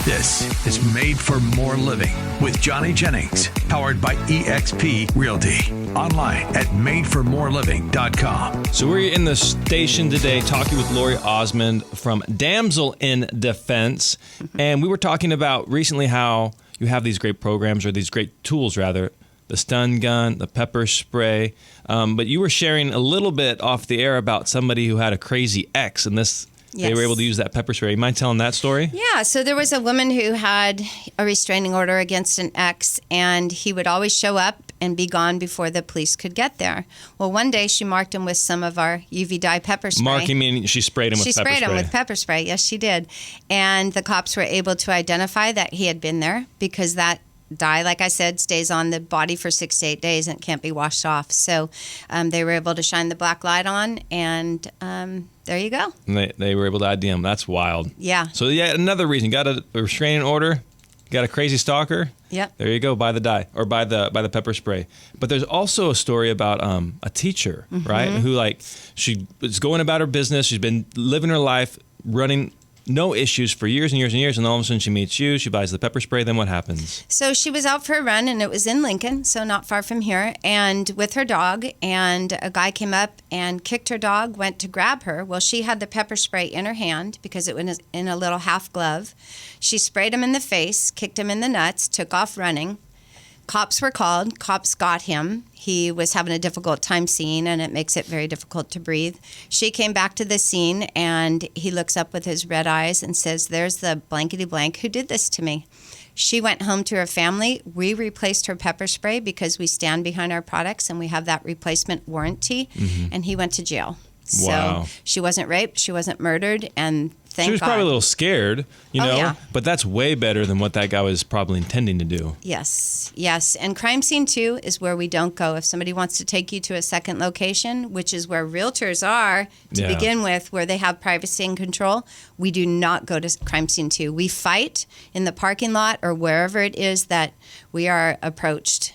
This is Made for More Living with Johnny Jennings, powered by eXp Realty. Online at madeformoreliving.com. So we're in the station today talking with Lori Osmond from Damsel in Defense. And we were talking about recently how you have these great programs, or these great tools rather, the stun gun, the pepper spray. But you were sharing a little bit off the air about somebody who had a crazy ex, and this... Yes. They were able to use that pepper spray. You mind telling that story? Yeah, so there was a woman who had a restraining order against an ex, and he would always show up and be gone before the police could get there. Well, one day she marked him with some of our UV dye pepper spray. Marking meaning she sprayed him with pepper spray? She sprayed him with pepper spray, yes, she did. And the cops were able to identify that he had been there because that dye, like I said, stays on the body for 6 to 8 days and can't be washed off. So they were able to shine the black light on, and there you go. And they were able to ID him. That's wild. Yeah. So yeah, another reason. Got a restraining order, got a crazy stalker. Yep. There you go. Buy the dye or buy the pepper spray. But there's also a story about a teacher, right? Who she was going about her business. She's been living her life, running no issues for years and years and years, and all of a sudden she meets you, she buys the pepper spray, then what happens? So she was out for a run, and it was in Lincoln, so not far from here, and with her dog, and a guy came up and kicked her dog, went to grab her. Well, she had the pepper spray in her hand because it was in a little half glove. She sprayed him in the face, kicked him in the nuts, took off running. Cops were called. Cops got him. He was having a difficult time seeing, and it makes it very difficult to breathe. She came back to the scene, and he looks up with his red eyes and says, "There's the blankety blank who did this to me." She went home to her family. We replaced her pepper spray because we stand behind our products, and we have that replacement warranty, and he went to jail. Wow. So she wasn't raped. She wasn't murdered, and thank God. She was probably a little scared, know? Yeah. But that's way better than what that guy was probably intending to do. Yes, yes. And crime scene 2 is where we don't go. If somebody wants to take you to a second location, which is where realtors are to begin with, where they have privacy and control, we do not go to crime scene 2. We fight in the parking lot or wherever it is that we are approached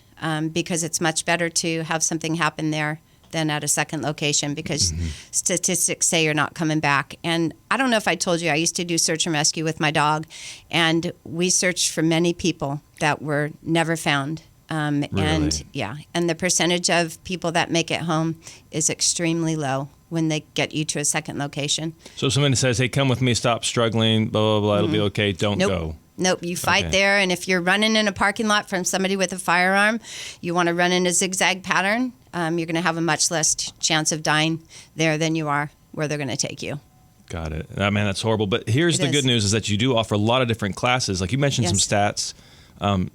because it's much better to have something happen there than at a second location because statistics say you're not coming back. And I don't know if I told you, I used to do search and rescue with my dog, and we searched for many people that were never found. Really? And the percentage of people that make it home is extremely low when they get you to a second location. So if somebody says, "Hey, come with me, stop struggling, blah, blah, blah, it'll be okay, don't go." Nope, you fight there, and if you're running in a parking lot from somebody with a firearm, you want to run in a zigzag pattern, you're going to have a much less chance of dying there than you are where they're going to take you. Got it. Man, that's horrible. But here's the good news is that you do offer a lot of different classes. Like you mentioned some stats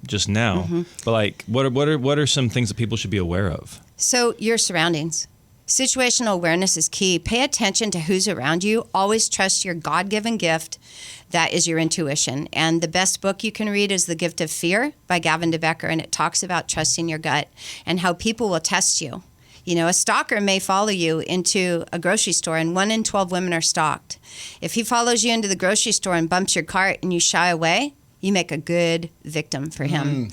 just now, but what are some things that people should be aware of? So your surroundings. Situational awareness is key. Pay attention to who's around you. Always trust your God-given gift. That is your intuition. And the best book you can read is The Gift of Fear by Gavin DeBecker, and it talks about trusting your gut and how people will test you. You know, a stalker may follow you into a grocery store, and 1 in 12 women are stalked. If he follows you into the grocery store and bumps your cart and you shy away, you make a good victim for him.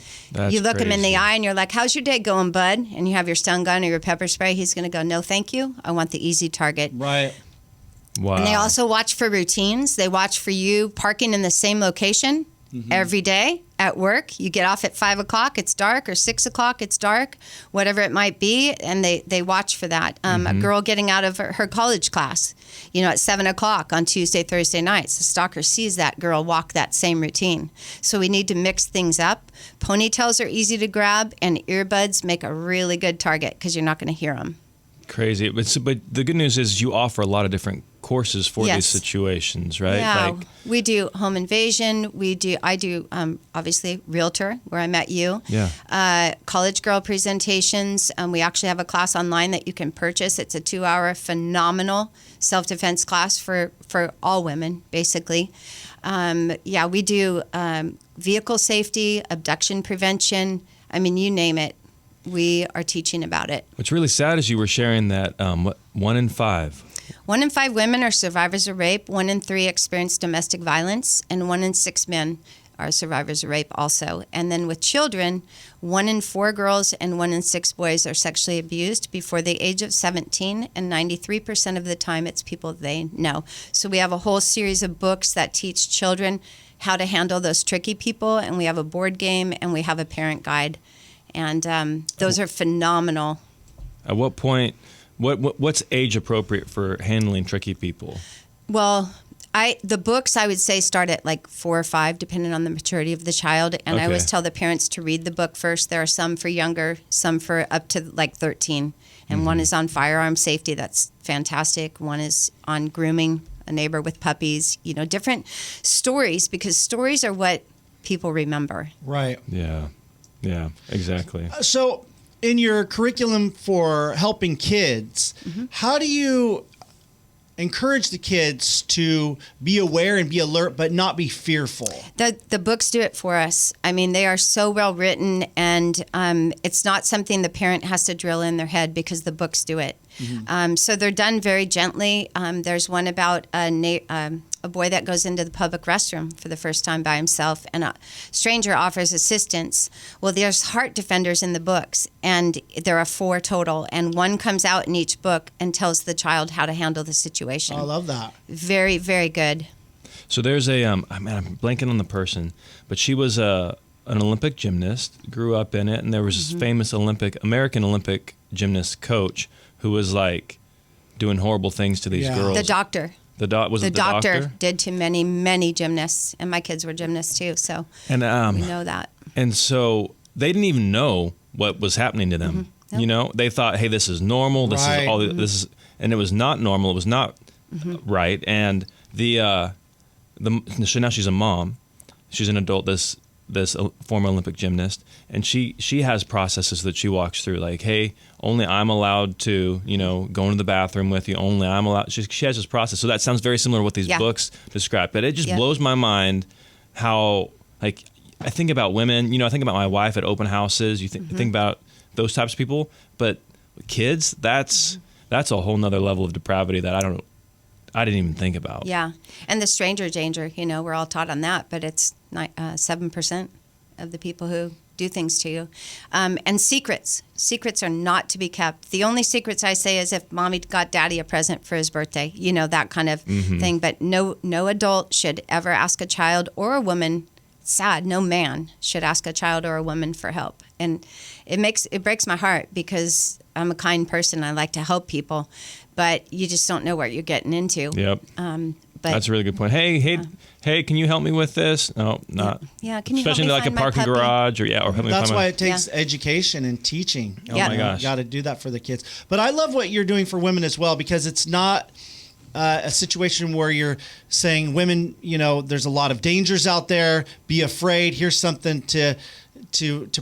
You look him in the eye and you're like, "How's your day going, bud?" And you have your stun gun or your pepper spray. He's going to go, "No, thank you. I want the easy target." Right. Wow. And they also watch for routines. They watch for you parking in the same location every day at work. You get off at 5 o'clock, it's dark, or 6 o'clock, it's dark, whatever it might be. And they watch for that. A girl getting out of her college class, at 7 o'clock on Tuesday, Thursday nights. The stalker sees that girl walk that same routine. So we need to mix things up. Ponytails are easy to grab, and earbuds make a really good target because you're not going to hear them. Crazy. But the good news is you offer a lot of different courses for these situations, right? Yeah, we do home invasion. I do obviously Realtor, where I met you. Yeah. College girl presentations. We actually have a class online that you can purchase. It's a 2-hour phenomenal self-defense class for all women, basically. We do vehicle safety, abduction prevention. I mean, you name it. We are teaching about it. What's really sad is you were sharing that 1 in 5. 1 in 5 women are survivors of rape. 1 in 3 experience domestic violence, and 1 in 6 men are survivors of rape also. And then with children, 1 in 4 girls and 1 in 6 boys are sexually abused before the age of 17, and 93% of the time it's people they know. So we have a whole series of books that teach children how to handle those tricky people, and we have a board game, and we have a parent guide, and those are phenomenal. At what point, what's age appropriate for handling tricky people? Well, the books, I would say, start at like 4 or 5, depending on the maturity of the child. And I always tell the parents to read the book first. There are some for younger, some for up to like 13. And one is on firearm safety. That's fantastic. One is on grooming a neighbor with puppies. Different stories, because stories are what people remember. Right. Yeah, exactly. So in your curriculum for helping kids, how do you encourage the kids to be aware and be alert, but not be fearful? The books do it for us. I mean, they are so well written, and it's not something the parent has to drill in their head, because the books do it. So they're done very gently. There's one about a boy that goes into the public restroom for the first time by himself, and a stranger offers assistance. Well, there's heart defenders in the books, and there are 4 total, and one comes out in each book and tells the child how to handle the situation. I love that. Very, very good. So there's I'm blanking on the person, but she was an Olympic gymnast, grew up in it, and there was this famous American Olympic gymnast coach who was like doing horrible things to these girls. The doctor. The doctor did to many, many gymnasts, and my kids were gymnasts too, so we know that. And so they didn't even know what was happening to them. Nope. They thought, hey, this is normal. This is all. This is, and it was not normal. It was not right. And so now she's a mom. She's an adult. This former Olympic gymnast, and she has processes that she walks through, like, hey, only I'm allowed to, go into the bathroom with you. Only I'm allowed. She has this process. So that sounds very similar to what these books describe. But it just blows my mind how, like, I think about women. I think about my wife at open houses. You think about those types of people. But kids, that's a whole nother level of depravity that I didn't even think about. Yeah, and the stranger danger, we're all taught on that, but it's not 7% of the people who do things to you. And secrets are not to be kept. The only secrets I say is if mommy got daddy a present for his birthday, that kind of thing. But no adult should ever ask a child or a woman. Sad, no man should ask a child or a woman for help. And it breaks my heart, because I'm a kind person. I like to help people, but you just don't know what you're getting into. Yep. But that's a really good point. Hey, can you help me with this? No, not. Yeah, can you especially help me in like a parking garage or help me That's find why it takes education and teaching. Oh my gosh. You got to do that for the kids. But I love what you're doing for women as well, because it's not a situation where you're saying, women, there's a lot of dangers out there. Be afraid. Here's something to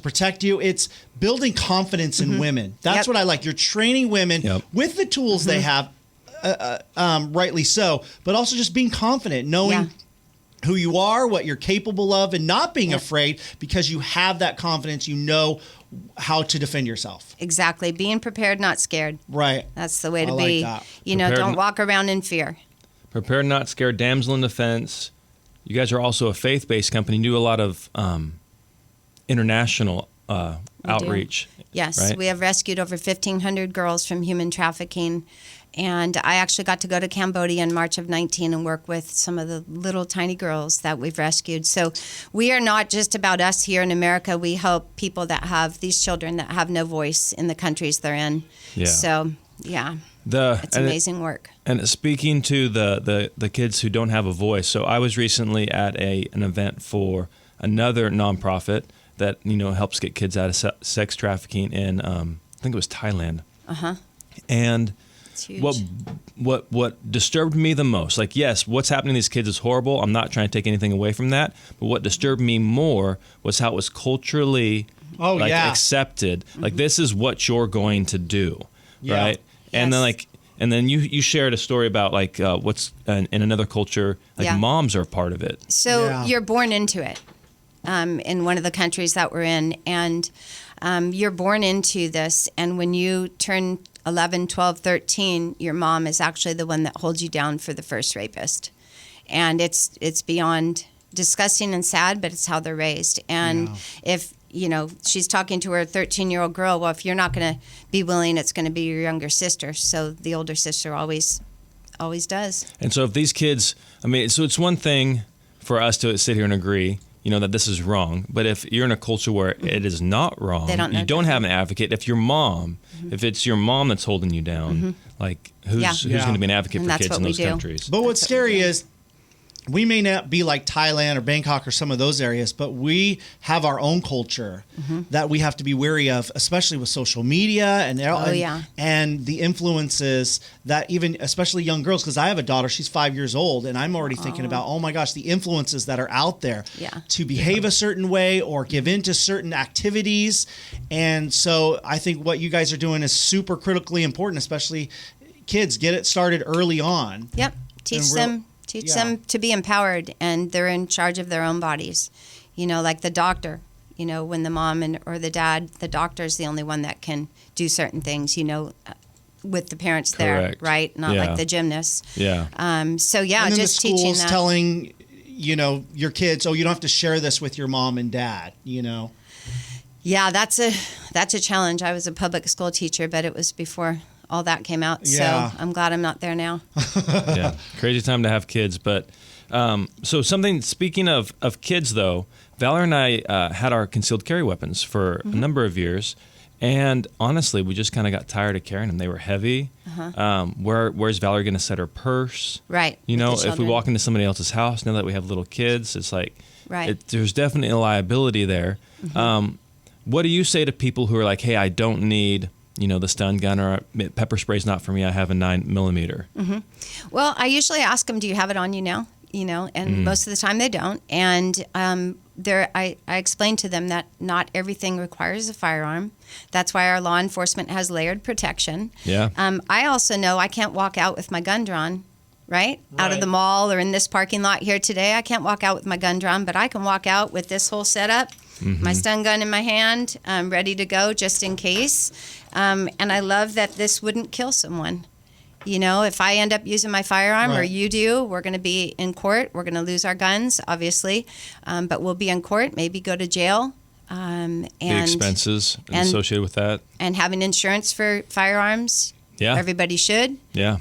protect you. It's building confidence in women. That's what I like. You're training women with the tools they have, rightly so, but also just being confident, knowing who you are, what you're capable of, and not being afraid, because you have that confidence. You know how to defend yourself. Exactly. Being prepared, not scared. Right. That's the way to I be. like that. Don't walk around in fear. Prepared, not scared. Damsel in Defense. You guys are also a faith-based company. You do a lot of international outreach. Yes, right? We have rescued over 1,500 girls from human trafficking. And I actually got to go to Cambodia in March of 19 and work with some of the little tiny girls that we've rescued. So we are not just about us here in America. We help people that have these children that have no voice in the countries they're in. Yeah. So, it's amazing work. And speaking to the kids who don't have a voice, so I was recently at an event for another nonprofit that helps get kids out of sex trafficking in I think it was Thailand. And what disturbed me the most, like, yes, what's happening to these kids is horrible. I'm not trying to take anything away from that, but what disturbed me more was how it was culturally accepted. Like, this is what you're going to do, right? Yes. And then you shared a story about what's in another culture, moms are a part of it. So you're born into it in one of the countries that we're in, and you're born into this, and when you turn 11, 12, 13, your mom is actually the one that holds you down for the first rapist. And it's beyond disgusting and sad, but it's how they're raised. And if, she's talking to her 13-year-old girl, well, if you're not going to be willing, it's going to be your younger sister. So the older sister always does. And so if these kids, so it's one thing for us to sit here and agree, that this is wrong. But if you're in a culture where it is not wrong, They don't know you don't that. have an advocate. If it's your mom that's holding you down, like who's Yeah. going to be an advocate And for that's kids what in we those do. countries? But what's That's what we scary do. is we may not be like Thailand or Bangkok or some of those areas, but we have our own culture that we have to be wary of, especially with social media and yeah. and the influences that even, especially young girls, because I have a daughter, she's 5 years old, and I'm already thinking about, oh my gosh, the influences that are out there Yeah. to behave a certain way or give into certain activities. And so I think what you guys are doing is super critically important, especially kids. Get it started early on. Yep. Teach them to be empowered, and they're in charge of their own bodies. Like the doctor, when the mom or the dad, the doctor is the only one that can do certain things, with the parents Correct. there, right? Not Yeah. like the gymnasts. Yeah. So yeah, And then just the teaching schools that. telling, your kids, oh, you don't have to share this with your mom and dad, Yeah, that's a challenge. I was a public school teacher, but it was before all that came out. Yeah. So I'm glad I'm not there now. Yeah, crazy time to have kids. But so speaking of kids, though, Valor and I had our concealed carry weapons for a number of years. And honestly, we just kind of got tired of carrying them. They were heavy. Where's Valor going to set her purse? Right. You with know, the if we children. walk into somebody else's house, now that we have little kids, it's like, Right. there's definitely a liability there. What do you say to people who are like, hey, I don't need the stun gun, or pepper spray's not for me, I have a 9mm. Well, I usually ask them, do you have it on you now? And most of the time they don't. And I explain to them that not everything requires a firearm. That's why our law enforcement has layered protection. Yeah. I also know I can't walk out with my gun drawn, right? Out of Right. the mall or in this parking lot here today. I can't walk out with my gun drawn, but I can walk out with this whole setup, my stun gun in my hand, ready to go just in case. And I love that this wouldn't kill someone. If I end up using my firearm or Right. you do, we're going to be in court. We're going to lose our guns, obviously, but we'll be in court, maybe go to jail. The expenses and- associated with that. And having insurance for firearms, Yeah. everybody should. Yeah.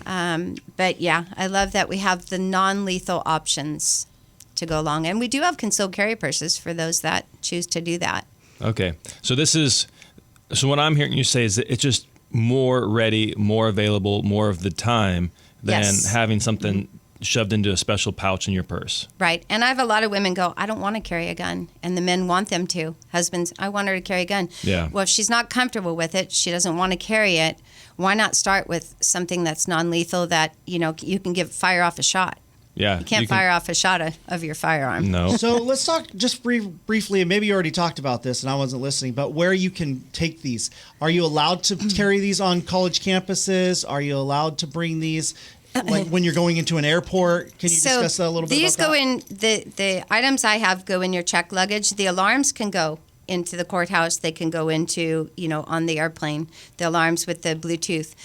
But yeah, I love that we have the non-lethal options to go along. And we do have concealed carry purses for those that choose to do that. Okay. So what I'm hearing you say is that it's just more ready, more available, more of the time than Yes. having something shoved into a special pouch in your purse. Right. And I have a lot of women go, I don't want to carry a gun. And the men want them to. Husbands, I want her to carry a gun. Yeah. Well, if she's not comfortable with it, she doesn't want to carry it, why not start with something that's non-lethal that, you can fire off a shot. Yeah. You can't fire off a shot of your firearm. No. So let's talk just briefly, and maybe you already talked about this and I wasn't listening, but where you can take these. Are you allowed to carry these on college campuses? Are you allowed to bring these like when you're going into an airport? Can you discuss that a little bit These about go in, the items I have go in your checked luggage. The alarms can go into the courthouse. They can go into, on the airplane, the alarms with the Bluetooth.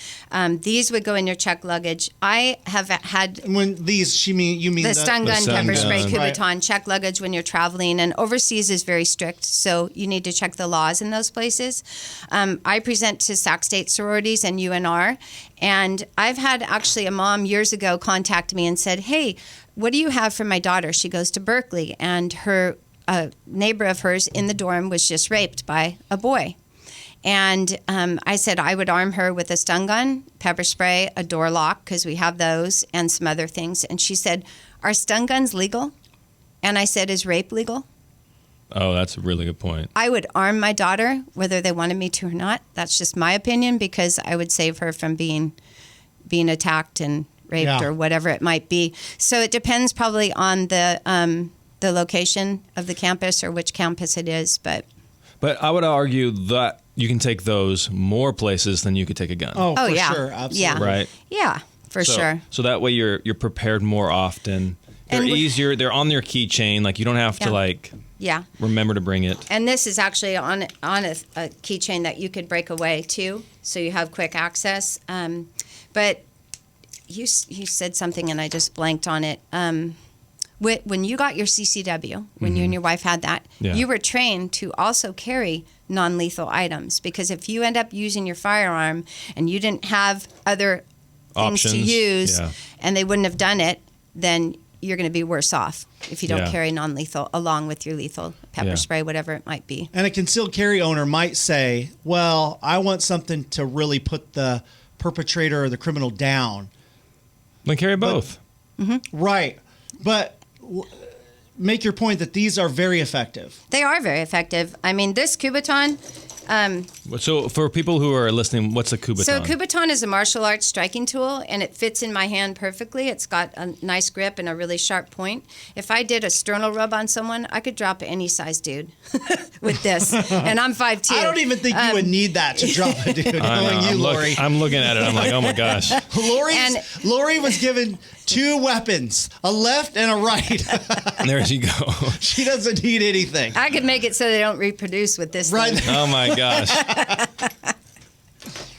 These would go in your checked luggage. I have had When these, you mean the stun gun, stun pepper spray, gun. Kubotan, check luggage when you're traveling, and overseas is very strict, so you need to check the laws in those places. I present to Sac State sororities and UNR, and I've had actually a mom years ago contact me and said, hey, what do you have for my daughter? She goes to Berkeley, and her neighbor of hers in the dorm was just raped by a boy. And I said I would arm her with a stun gun, pepper spray, a door lock, because we have those, and some other things. And she said, are stun guns legal? And I said, is rape legal? Oh, that's a really good point. I would arm my daughter, whether they wanted me to or not. That's just my opinion, because I would save her from being attacked and raped Yeah. or whatever it might be. So it depends probably on the location of the campus or which campus it is, but But I would argue that you can take those more places than you could take a gun. Oh, for yeah. sure. Absolutely. Yeah. Right. yeah, for sure. So that way you're prepared more often. They're And easier. They're on their keychain. Like you don't have to Yeah. remember to bring it. And this is actually on a keychain that you could break away too, so you have quick access. But you said something and I just blanked on it. When you got your CCW, when you and your wife had that, Yeah. you were trained to also carry non-lethal items, because if you end up using your firearm and you didn't have other things to Options, use yeah. and they wouldn't have done it, then you're going to be worse off if you don't Yeah. carry non-lethal along with your lethal pepper Yeah. spray, whatever it might be. And a concealed carry owner might say, well, I want something to really put the perpetrator or the criminal down. Then carry both. Right. But make your point that these are very effective. They are very effective. I mean, this Kubotan. So for people who are listening, what's a Kubotan? So Kubotan is a martial arts striking tool, and it fits in my hand perfectly. It's got a nice grip and a really sharp point. If I did a sternal rub on someone, I could drop any size dude with this, and I'm 5'2". I don't even think you would need that to drop a dude, knowing you, Lori. I'm looking at it. I'm like, oh my gosh. Lori was given 2 weapons, a left and a right. There you go. She doesn't need anything. I could make it so they don't reproduce with this Right. thing. Oh my gosh.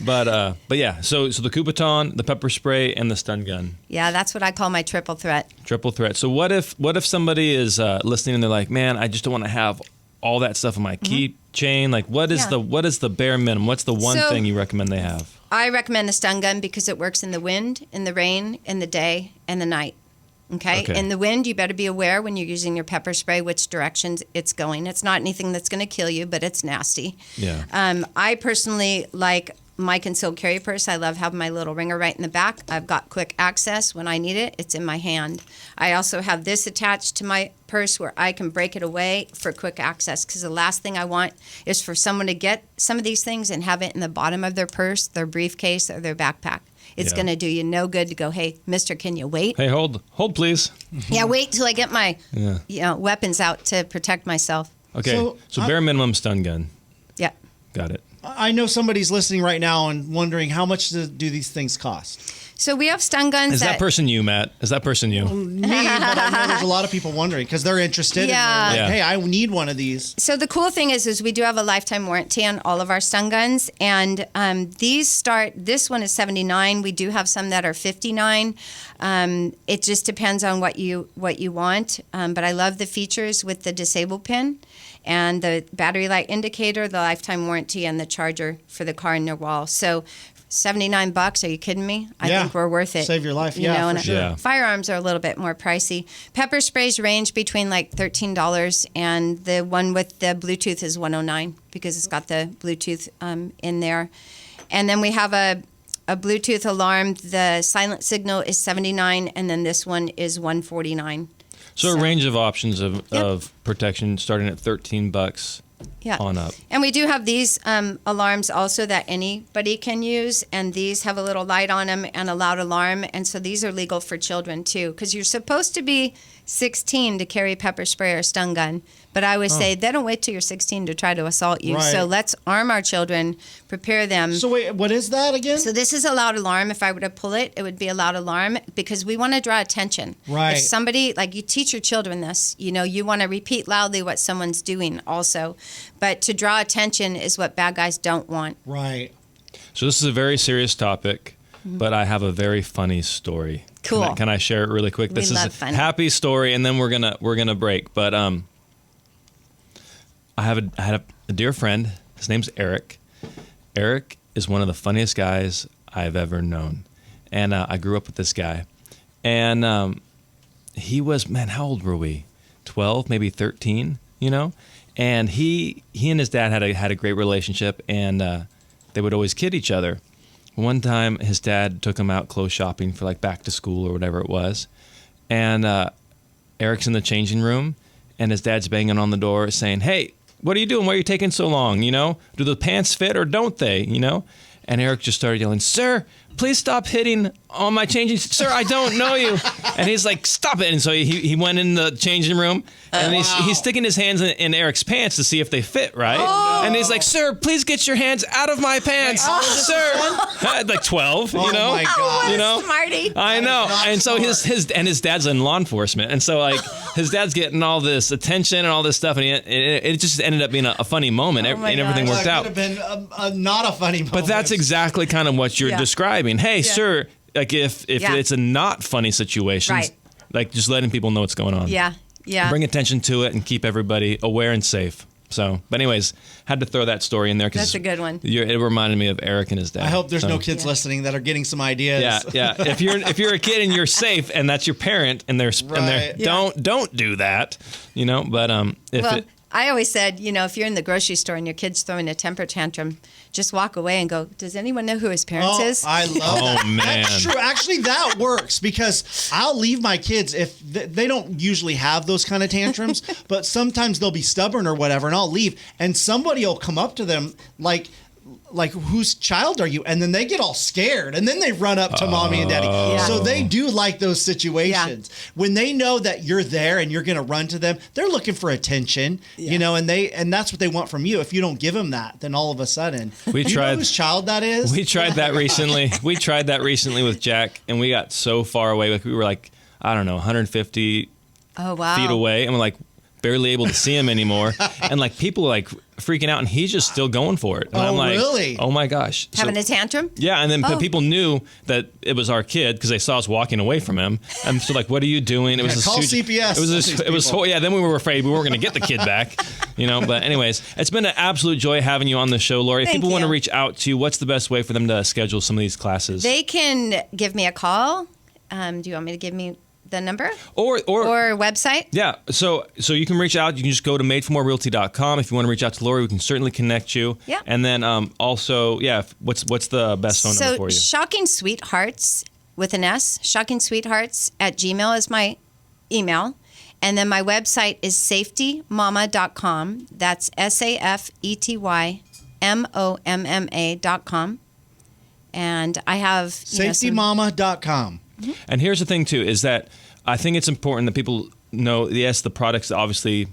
But yeah, so the Kubotan, the pepper spray, and the stun gun. Yeah, that's what I call my triple threat. Triple threat. So what if somebody is listening and they're like, man, I just don't want to have all that stuff in my keychain. Like, what is the bare minimum? What's the one thing you recommend they have? I recommend the stun gun because it works in the wind, in the rain, in the day, and the night. Okay? In the wind, you better be aware when you're using your pepper spray which directions it's going. It's not anything that's going to kill you, but it's nasty. Yeah. I personally like my concealed carry purse. I love having my little ringer right in the back. I've got quick access when I need it. It's in my hand. I also have this attached to my purse where I can break it away for quick access, because the last thing I want is for someone to get some of these things and have it in the bottom of their purse, their briefcase, or their backpack. It's going to do you no good to go, hey, mister, can you wait? Hey, hold please. Yeah, wait till I get my weapons out to protect myself. Okay. So bare minimum stun gun. Yeah. Got it. I know somebody's listening right now and wondering how much do these things cost? So we have stun guns. Is that person you, Matt? Is that person you? Me, but I know there's a lot of people wondering because they're interested. Yeah. And they're like, hey, I need one of these. So the cool thing is we do have a lifetime warranty on all of our stun guns, and these start. This one is $79. We do have some that are $59. It just depends on what you want. But I love the features with the disable pin, and the battery light indicator, the lifetime warranty, and the charger for the car in your wall. So $79. Are you kidding me? I think we're worth it. Save your life. You know, for sure. Yeah. Firearms are a little bit more pricey. Pepper sprays range between like $13, and the one with the Bluetooth is $109 because it's got the Bluetooth in there. And then we have a Bluetooth alarm. The silent signal is $79, and then this one is $149. So a range of options of protection starting at $13 on up. And we do have these alarms also that anybody can use, and these have a little light on them and a loud alarm, and so these are legal for children too, because you're supposed to be 16 to carry pepper spray or stun gun, but I would say they don't wait till you're 16 to try to assault you. Right. So let's arm our children, prepare them. So wait, what is that again? So this is a loud alarm. If I were to pull it, it would be a loud alarm because we want to draw attention. Right. If somebody, like you teach your children this, you want to repeat loudly what someone's doing also. But to draw attention is what bad guys don't want. Right. So this is a very serious topic, but I have a very funny story. Cool. Can I share it really quick? We This is love a funny. happy story, and then we're gonna break. But I had a dear friend. His name's Eric. Eric is one of the funniest guys I've ever known, and I grew up with this guy. And he was, man, how old were we? 12, maybe 13. And he and his dad had a great relationship, and they would always kid each other. One time, his dad took him out clothes shopping for like back to school or whatever it was, and Eric's in the changing room, and his dad's banging on the door saying, "Hey, what are you doing? Why are you taking so long? Do the pants fit or don't they? And Eric just started yelling, "Sir, please stop hitting on my changing. Sir, I don't know you." And he's like, "Stop it!" And so he went in the changing room, and he's sticking his hands in Eric's pants to see if they fit, right? Oh. And he's like, "Sir, please get your hands out of my pants, sir." Like 12, Oh my God. Smarty. I know. And so smart. his dad's in law enforcement, and so like his dad's getting all this attention and all this stuff, and it just ended up being a funny moment, and everything worked That out. could have been not a funny moment. But that's exactly kind of what you're describing. Hey, sir, like if it's a not funny situation, Right. like just letting people know what's going on. Yeah. Bring attention to it and keep everybody aware and safe. So, but anyways, had to throw that story in there because That's a good one. It reminded me of Eric and his dad. I hope there's no kids listening that are getting some ideas. Yeah. If you're a kid and you're safe, and that's your parent, and they're Right. don't do that, But I always said, if you're in the grocery store and your kid's throwing a temper tantrum, just walk away and go, does anyone know who his parents is? I love that. Oh, man. That's true. Actually, that works because I'll leave my kids if they don't usually have those kind of tantrums, but sometimes they'll be stubborn or whatever, and I'll leave, and somebody will come up to them like, whose child are you? And then they get all scared, and then they run up to mommy and daddy. Yeah. So they do like those situations. Yeah. When they know that you're there and you're going to run to them, they're looking for attention, and that's what they want from you. If you don't give them that, then all of a sudden, you know whose child that is? We tried that recently. We tried that recently with Jack, and we got so far away. Like we were 150 feet away, and we're barely able to see him anymore. And people are freaking out, and he's just still going for it. And I'm like, really? Oh my gosh. Having a tantrum? Yeah, and then people knew that it was our kid because they saw us walking away from him. And so what are you doing? It was call CPS. Then we were afraid we weren't going to get the kid back. But anyways, it's been an absolute joy having you on the show, Lori. If people want to reach out to you, what's the best way for them to schedule some of these classes? They can give me a call. Do you want me to give me the number or website? Yeah, so you can reach out. You can just go to madeformorerealty.com. If you want to reach out to Lori, we can certainly connect you. Yeah. And then also, what's the best phone number for you? Shocking Sweethearts with an S, shockingsweethearts@gmail is my email. And then my website is safetymomma.com. That's SAFETYMOMMA.com. And I have safetymomma.com. And here's the thing, too, is that I think it's important that people know, yes, the products, obviously,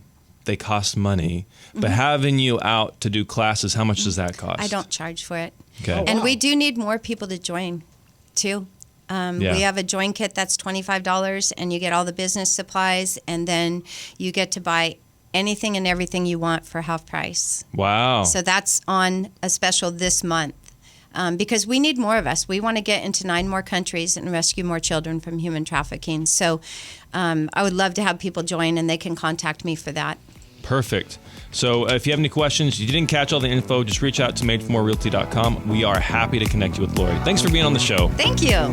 they cost money. But having you out to do classes, how much does that cost? I don't charge for it. Okay. Oh, wow. And we do need more people to join, too. We have a join kit that's $25, and you get all the business supplies, and then you get to buy anything and everything you want for half price. Wow. So that's on a special this month. Because we need more of us. We want to get into 9 more countries and rescue more children from human trafficking. So I would love to have people join, and they can contact me for that. Perfect. So if you have any questions, you didn't catch all the info, just reach out to madeformorerealty.com. We are happy to connect you with Lori. Thanks for being on the show. Thank you.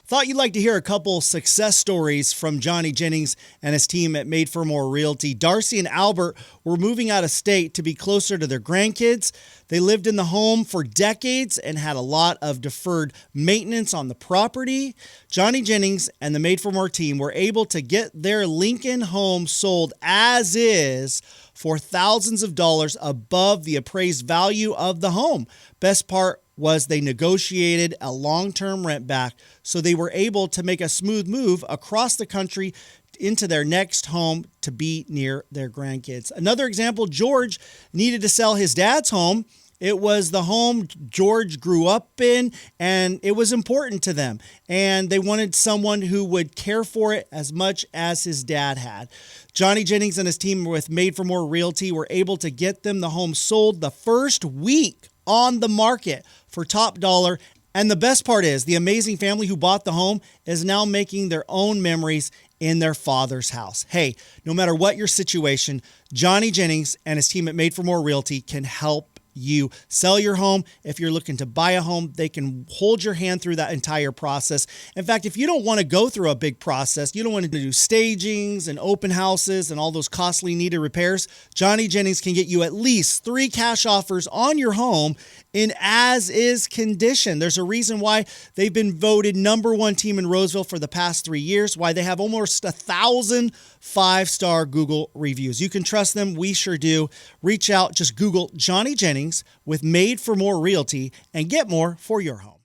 Thought you'd like to hear a couple success stories from Johnny Jennings and his team at Made for More Realty. Darcy and Albert were moving out of state to be closer to their grandkids. They lived in the home for decades and had a lot of deferred maintenance on the property. Johnny Jennings and the Made for More team were able to get their Lincoln home sold as is for thousands of dollars above the appraised value of the home. Best part was they negotiated a long-term rent back, so they were able to make a smooth move across the country into their next home to be near their grandkids. Another example, George needed to sell his dad's home. It was the home George grew up in, and it was important to them. And they wanted someone who would care for it as much as his dad had. Johnny Jennings and his team with Made for More Realty were able to get them the home sold the first week on the market for top dollar. And the best part is the amazing family who bought the home is now making their own memories in their father's house. Hey, no matter what your situation, Johnny Jennings and his team at Made for More Realty can help you sell your home. If you're looking to buy a home, they can hold your hand through that entire process. In fact, if you don't want to go through a big process, you don't want to do stagings and open houses and all those costly needed repairs, Johnny Jennings can get you at least 3 cash offers on your home in as-is condition. There's a reason why they've been voted #1 team in Roseville for the past 3 years, why they have almost 1,000 5-star Google reviews. You can trust them. We sure do. Reach out. Just Google Johnny Jennings with Made for More Realty and get more for your home.